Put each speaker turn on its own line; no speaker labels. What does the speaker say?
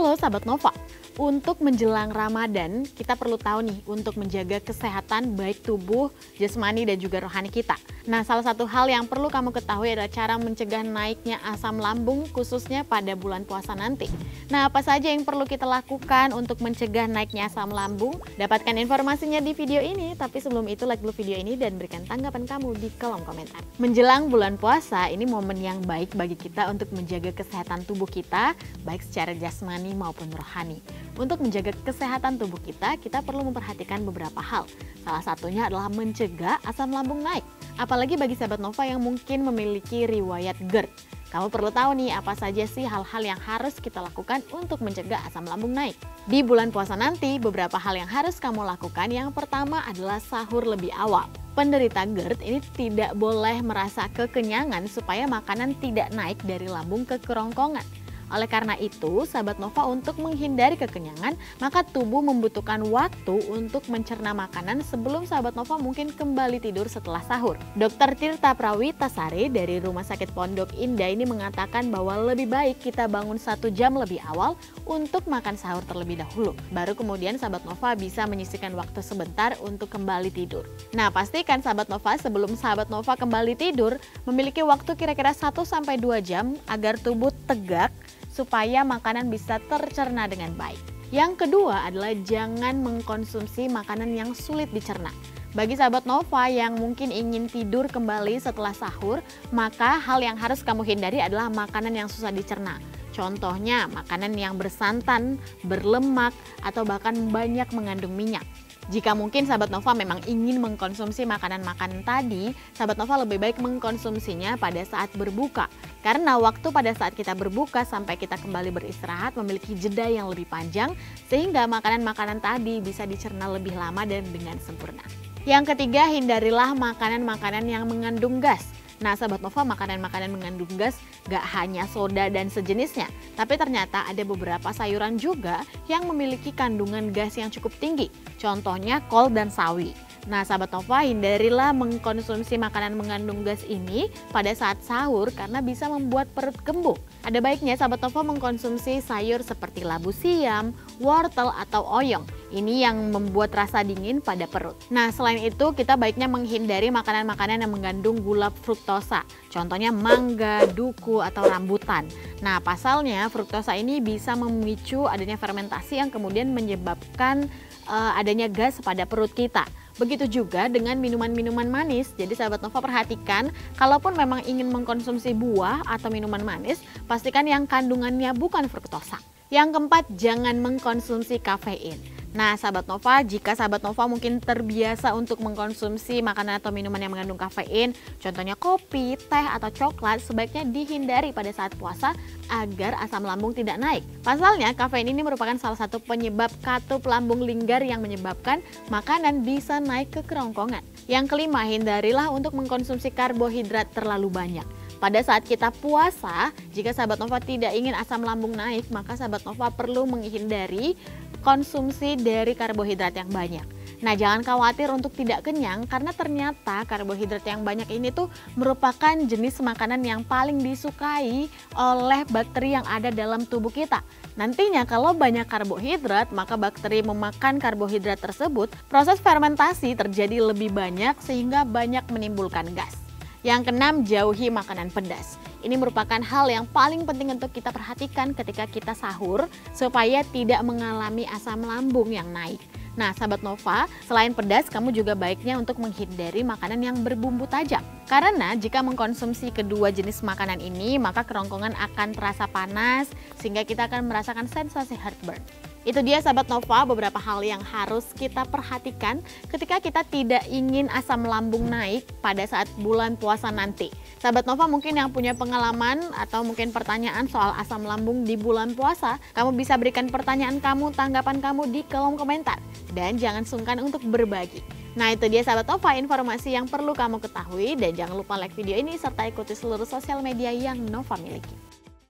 Halo Sahabat Nova, untuk menjelang Ramadan kita perlu tahu nih untuk menjaga kesehatan baik tubuh, jasmani dan juga rohani kita. Nah, salah satu hal yang perlu kamu ketahui adalah cara mencegah naiknya asam lambung khususnya pada bulan puasa nanti. Nah, apa saja yang perlu kita lakukan untuk mencegah naiknya asam lambung? Dapatkan informasinya di video ini, tapi sebelum itu like dulu video ini dan berikan tanggapan kamu di kolom komentar. Menjelang bulan puasa, ini momen yang baik bagi kita untuk menjaga kesehatan tubuh kita, baik secara jasmani maupun rohani. Untuk menjaga kesehatan tubuh kita perlu memperhatikan beberapa hal. Salah satunya adalah mencegah asam lambung naik. Apalagi bagi sahabat Nova yang mungkin memiliki riwayat GERD. Kamu perlu tahu nih apa saja sih hal-hal yang harus kita lakukan untuk mencegah asam lambung naik. Di bulan puasa nanti, beberapa hal yang harus kamu lakukan. Yang pertama adalah sahur lebih awal. Penderita GERD ini tidak boleh merasa kekenyangan supaya makanan tidak naik dari lambung ke kerongkongan. Oleh karena itu, sahabat Nova untuk menghindari kekenyangan, maka tubuh membutuhkan waktu untuk mencerna makanan sebelum sahabat Nova mungkin kembali tidur setelah sahur. Dr. Tirta Prawitasari dari Rumah Sakit Pondok Indah ini mengatakan bahwa lebih baik kita bangun 1 jam lebih awal untuk makan sahur terlebih dahulu. Baru kemudian sahabat Nova bisa menyisihkan waktu sebentar untuk kembali tidur. Nah, pastikan sahabat Nova sebelum sahabat Nova kembali tidur memiliki waktu kira-kira 1-2 jam agar tubuh tegak supaya makanan bisa tercerna dengan baik. Yang kedua adalah jangan mengkonsumsi makanan yang sulit dicerna. Bagi sahabat Nova yang mungkin ingin tidur kembali setelah sahur, maka hal yang harus kamu hindari adalah makanan yang susah dicerna. Contohnya makanan yang bersantan, berlemak, atau bahkan banyak mengandung minyak. Jika mungkin sahabat Nova memang ingin mengkonsumsi makanan-makanan tadi, sahabat Nova lebih baik mengkonsumsinya pada saat berbuka. Karena waktu pada saat kita berbuka sampai kita kembali beristirahat memiliki jeda yang lebih panjang, sehingga makanan-makanan tadi bisa dicerna lebih lama dan dengan sempurna. Yang ketiga, hindarilah makanan-makanan yang mengandung gas. Nah, sahabat Nova, makanan-makanan mengandung gas gak hanya soda dan sejenisnya, tapi ternyata ada beberapa sayuran juga yang memiliki kandungan gas yang cukup tinggi. Contohnya kol dan sawi. Nah, sahabat Nova, hindarilah mengkonsumsi makanan mengandung gas ini pada saat sahur karena bisa membuat perut gembung. Ada baiknya sahabat Nova mengkonsumsi sayur seperti labu siam, wortel atau oyong. Ini yang membuat rasa dingin pada perut. Nah, selain itu kita baiknya menghindari makanan-makanan yang mengandung gula fruktosa. Contohnya mangga, duku, atau rambutan. Nah, pasalnya fruktosa ini bisa memicu adanya fermentasi yang kemudian menyebabkan adanya gas pada perut kita. Begitu juga dengan minuman-minuman manis. Jadi sahabat Nova perhatikan, kalaupun memang ingin mengkonsumsi buah atau minuman manis, pastikan yang kandungannya bukan fruktosa. Yang keempat, jangan mengkonsumsi kafein. Nah, sahabat Nova, jika sahabat Nova mungkin terbiasa untuk mengkonsumsi makanan atau minuman yang mengandung kafein, contohnya kopi, teh, atau coklat, sebaiknya dihindari pada saat puasa agar asam lambung tidak naik. Pasalnya, kafein ini merupakan salah satu penyebab katup lambung linggar yang menyebabkan makanan bisa naik ke kerongkongan. Yang kelima, hindarilah untuk mengkonsumsi karbohidrat terlalu banyak. Pada saat kita puasa, jika sahabat Nova tidak ingin asam lambung naik, maka sahabat Nova perlu menghindari konsumsi dari karbohidrat yang banyak. Nah, jangan khawatir untuk tidak kenyang karena ternyata karbohidrat yang banyak ini tuh merupakan jenis makanan yang paling disukai oleh bakteri yang ada dalam tubuh kita. Nantinya kalau banyak karbohidrat, maka bakteri memakan karbohidrat tersebut, proses fermentasi terjadi lebih banyak sehingga banyak menimbulkan gas. Yang keenam, jauhi makanan pedas. Ini merupakan hal yang paling penting untuk kita perhatikan ketika kita sahur supaya tidak mengalami asam lambung yang naik. Nah, sahabat Nova, selain pedas, kamu juga baiknya untuk menghindari makanan yang berbumbu tajam. Karena jika mengkonsumsi kedua jenis makanan ini, maka kerongkongan akan terasa panas sehingga kita akan merasakan sensasi heartburn. Itu dia sahabat Nova, beberapa hal yang harus kita perhatikan ketika kita tidak ingin asam lambung naik pada saat bulan puasa nanti. Sahabat Nova mungkin yang punya pengalaman atau mungkin pertanyaan soal asam lambung di bulan puasa, kamu bisa berikan pertanyaan kamu, tanggapan kamu di kolom komentar. Dan jangan sungkan untuk berbagi. Nah, itu dia sahabat Nova, informasi yang perlu kamu ketahui dan jangan lupa like video ini serta ikuti seluruh sosial media yang Nova miliki.